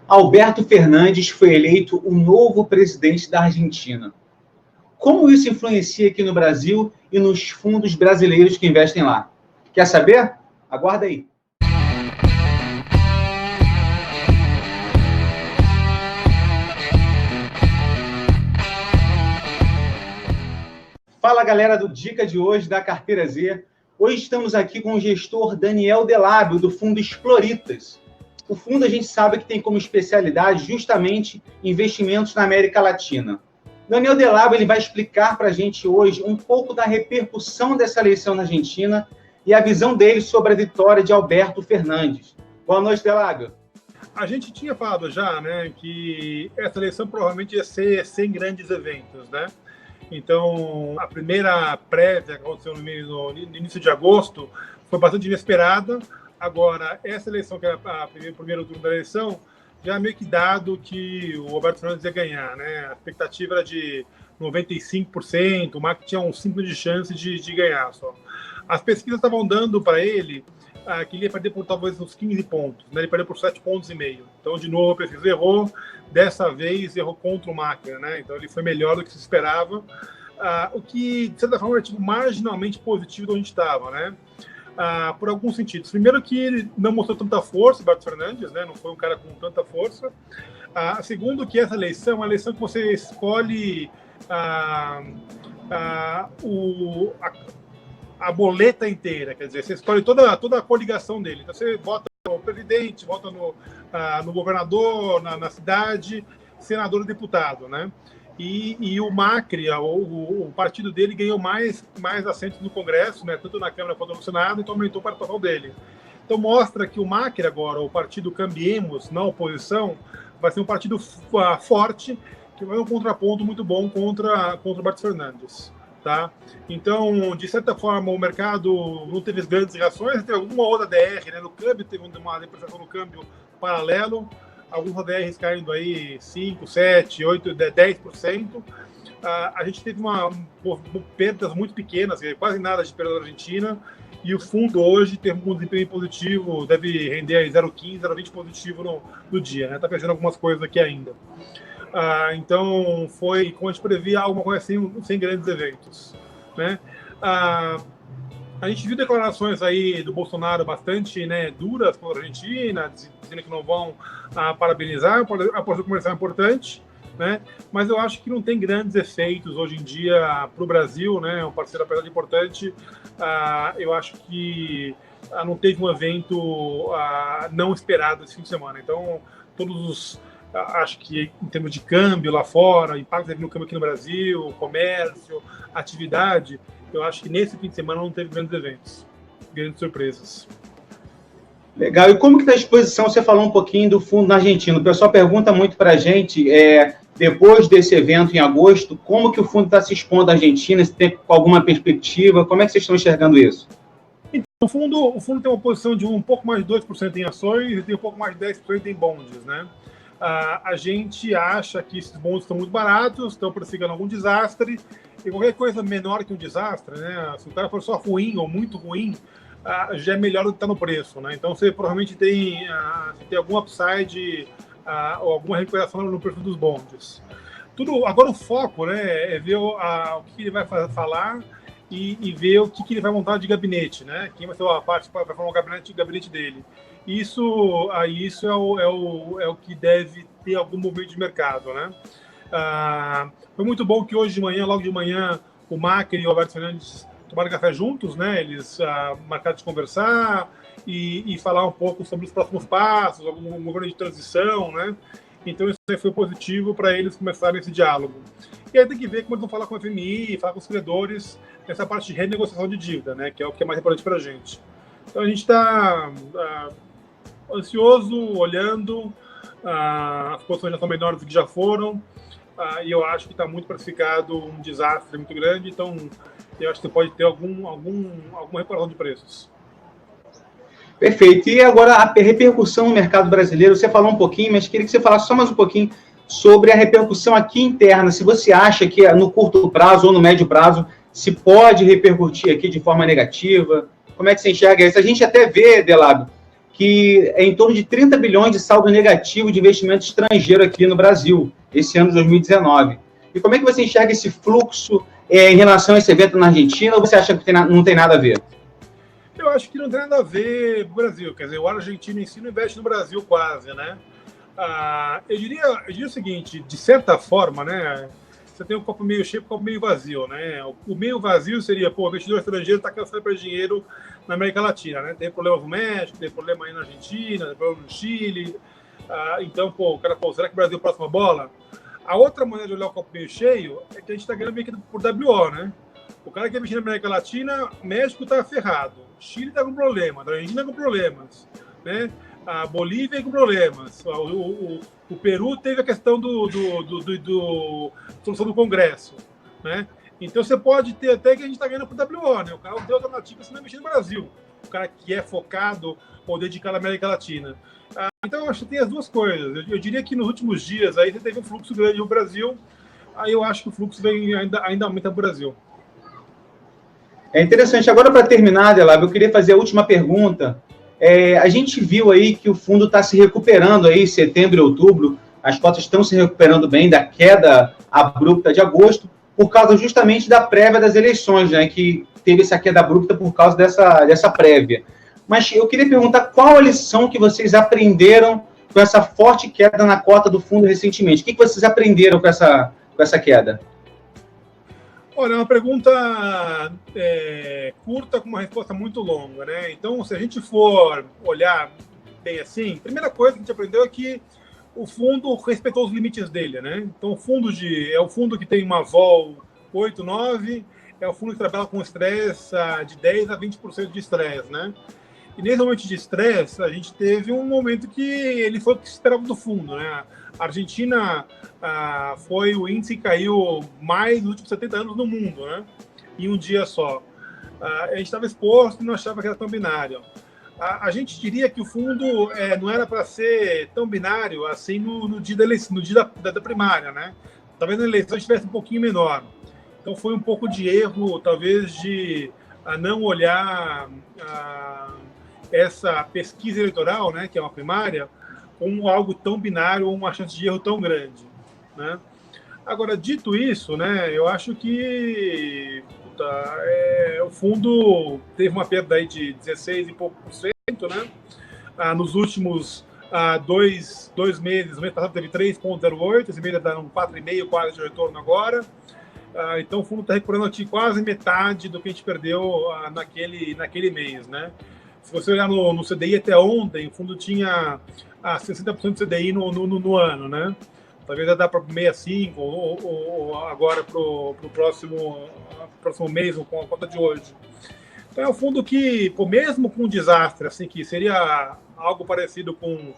Alberto Fernandes foi eleito o novo presidente da Argentina. Como isso influencia aqui no Brasil e nos fundos brasileiros que investem lá? Quer saber? Aguarda aí. Fala, galera do Dica de hoje da Carteira Z. Hoje estamos aqui com o gestor Daniel Delabio, do fundo Exploritas. O fundo a gente sabe que tem como especialidade justamente investimentos na América Latina. Daniel Delabio ele vai explicar para a gente hoje um pouco da repercussão dessa eleição na Argentina e a visão dele sobre a vitória de Alberto Fernandes. Boa noite, Delabio. A gente tinha falado já, né, que essa eleição provavelmente ia ser sem grandes eventos, né? Então, a primeira prévia que aconteceu no início de agosto foi bastante inesperada. Agora, essa eleição, que era o primeiro turno da eleição, já é meio que dado que o Alberto Fernandes ia ganhar, né? A expectativa era de 95%, o Macri tinha uns 5% de chance de ganhar só. As pesquisas estavam dando para ele que ele ia perder por talvez uns 15 pontos, né? Ele perdeu por 7,5 pontos. Então, de novo, a pesquisa errou. Dessa vez, errou contra o Macri, né? Então, ele foi melhor do que se esperava. O que, de certa forma, é tipo, marginalmente positivo de onde a gente estava, né? Por alguns sentidos. Primeiro que ele não mostrou tanta força, Alberto Fernandes, né? Não foi um cara com tanta força. Segundo que essa eleição é uma eleição que você escolhe a boleta inteira, quer dizer, você escolhe toda a coligação dele. Então você vota no presidente, vota no governador, na cidade, senador e deputado, né? E o Macri, o partido dele, ganhou mais assentos no Congresso, né, tanto na Câmara quanto no Senado, então aumentou a participação dele. Então mostra que o Macri agora, o partido Cambiemos, na oposição, vai ser um partido forte, que vai ter um contraponto muito bom contra o Alberto Fernandes. Tá? Então, de certa forma, o mercado não teve grandes reações, teve alguma outra DR, né? No câmbio, teve uma depreciação no câmbio paralelo, alguns DRs caindo aí 5%, 7%, 8%, 10%. A gente teve perdas muito pequenas, quase nada de perda da Argentina, e o fundo hoje tem um desempenho positivo, deve render aí 0,15%, 0,20% positivo no dia, né? Está fechando algumas coisas aqui ainda. Então, foi, como a gente previa, alguma coisa assim, sem grandes eventos, né? A gente viu declarações aí do Bolsonaro bastante, né, duras contra a Argentina, dizendo que não vão parabenizar, a posição comercial é importante, né? Mas eu acho que não tem grandes efeitos hoje em dia para o Brasil, né? Um parceiro, apesar de importante, eu acho que não teve um evento não esperado esse fim de semana. Então, acho que em termos de câmbio lá fora, impacto teve no câmbio aqui no Brasil, comércio, atividade, eu acho que nesse fim de semana não teve grandes eventos, grandes surpresas. Legal. E como que está a exposição? Você falou um pouquinho do fundo na Argentina. O pessoal pergunta muito para a gente, depois desse evento em agosto, como que o fundo está se expondo à Argentina, se tem alguma perspectiva, como é que vocês estão enxergando isso? Então, o fundo tem uma posição de um pouco mais de 2% em ações e tem um pouco mais de 10% em bonds, né? A gente acha que esses bonds estão muito baratos, estão prefigurando algum desastre, e qualquer coisa menor que um desastre, né? Se o cara for só ruim ou muito ruim, já é melhor do que está no preço, né? Então você provavelmente tem algum upside ou alguma recuperação no preço dos bonds. Agora o foco, né, é ver o que ele vai falar e ver o que ele vai montar de gabinete, né? Quem vai ser a parte para formar o gabinete dele. Isso é o que deve ter algum movimento de mercado, né? Foi muito bom que hoje de manhã, logo de manhã, o Macri e o Alberto Fernandes tomaram café juntos, né? Eles marcaram de conversar e falar um pouco sobre os próximos passos, algum governo de transição, né? Então isso aí foi positivo para eles começarem esse diálogo. E aí tem que ver como eles vão falar com o FMI, falar com os credores, nessa parte de renegociação de dívida, né? Que é o que é mais importante para a gente. Então a gente está ansioso, olhando, as posições já são menores do que já foram, e eu acho que está muito precificado um desastre muito grande, então eu acho que pode ter alguma recuperação de preços. Perfeito. E agora a repercussão no mercado brasileiro, você falou um pouquinho, mas queria que você falasse só mais um pouquinho sobre a repercussão aqui interna, se você acha que no curto prazo ou no médio prazo se pode repercutir aqui de forma negativa, como é que você enxerga isso? A gente até vê, Delabio, que é em torno de 30 bilhões de saldo negativo de investimento estrangeiro aqui no Brasil, esse ano de 2019. E como é que você enxerga esse fluxo em relação a esse evento na Argentina, ou você acha que não tem nada a ver? Eu acho que não tem nada a ver com o Brasil. Quer dizer, o argentino em si não investe no Brasil quase, né? Eu diria o seguinte, de certa forma, né? Você tem um copo meio cheio e um copo meio vazio, né? O meio vazio seria, o investidor estrangeiro está cansado para dinheiro na América Latina, né? Tem problema no México, tem problema aí na Argentina, tem problema no Chile. Então, o cara, será que o Brasil é a próxima bola? A outra maneira de olhar o copo meio cheio é que a gente está ganhando meio que por WO, né? O cara que é mexendo na América Latina, o México está ferrado, Chile está com problema, a Argentina com problemas, né? A Bolívia com problemas, o Peru teve a questão do solução do Congresso, né? Então você pode ter até que a gente está ganhando por WO, né? O cara tem alternativa se não mexer no Brasil, o cara que é focado ou dedicado à América Latina. Então eu acho que tem as duas coisas. Eu diria que nos últimos dias aí você teve um fluxo grande no Brasil, aí eu acho que o fluxo ainda aumenta no Brasil. É interessante. Agora, para terminar, Delab, eu queria fazer a última pergunta. A gente viu aí que o fundo está se recuperando aí, em setembro e outubro, as cotas estão se recuperando bem da queda abrupta de agosto, por causa justamente da prévia das eleições, né, que teve essa queda abrupta por causa dessa prévia. Mas eu queria perguntar qual a lição que vocês aprenderam com essa forte queda na cota do fundo recentemente. O que vocês aprenderam com essa queda? Olha, é uma pergunta curta com uma resposta muito longa, né? Então, se a gente for olhar bem assim, a primeira coisa que a gente aprendeu é que o fundo respeitou os limites dele, né? Então, é o fundo que tem uma vol 8, 9, é o fundo que trabalha com estresse de 10 a 20% de estresse, né? E nesse momento de estresse, a gente teve um momento que ele foi o que se esperava do fundo, né? A Argentina foi o índice que caiu mais nos últimos 70 anos no mundo, né? Em um dia só. A gente estava exposto e não achava que era tão binário. A gente diria que o fundo não era para ser tão binário assim no dia da primária, né? Talvez na eleição estivesse um pouquinho menor. Então foi um pouco de erro, talvez, de não olhar essa pesquisa eleitoral, né, que é uma primária, como algo tão binário ou uma chance de erro tão grande, né? Agora, dito isso, né, eu acho que o fundo teve uma perda aí de 16 e pouco por cento, né? Nos últimos dois meses, o mês passado teve 3,08, esse mês dá um 4,5 quase de retorno agora. Então o fundo está recuperando quase metade do que a gente perdeu naquele mês, né? Se você olhar no CDI até ontem, o fundo tinha 60% de CDI no ano, né? Talvez já dá para 65 ou agora para o próximo mês, ou com a conta de hoje. Então é um fundo que, mesmo com um desastre, assim, que seria algo parecido com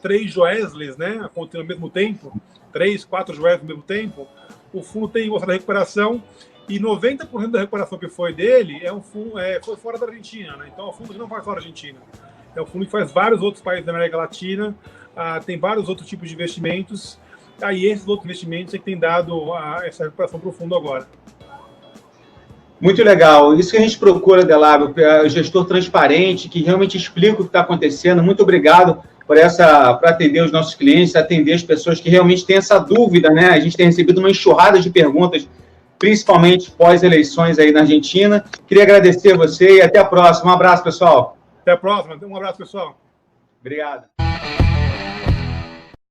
3 Joesleys, né? Acontecendo ao mesmo tempo, 3, 4 Joesleys ao mesmo tempo, o fundo tem uma recuperação. E 90% da recuperação que foi dele foi fora da Argentina, né? Então é um fundo que não faz fora da Argentina. É um fundo que faz vários outros países da América Latina, tem vários outros tipos de investimentos, e esses outros investimentos é que tem dado essa recuperação para o fundo agora. Muito legal. Isso que a gente procura, Delab, o gestor transparente, que realmente explica o que está acontecendo. Muito obrigado para atender os nossos clientes, atender as pessoas que realmente têm essa dúvida, né? A gente tem recebido uma enxurrada de perguntas, principalmente pós-eleições aí na Argentina. Queria agradecer a você e até a próxima. Um abraço, pessoal. Até a próxima. Um abraço, pessoal. Obrigado.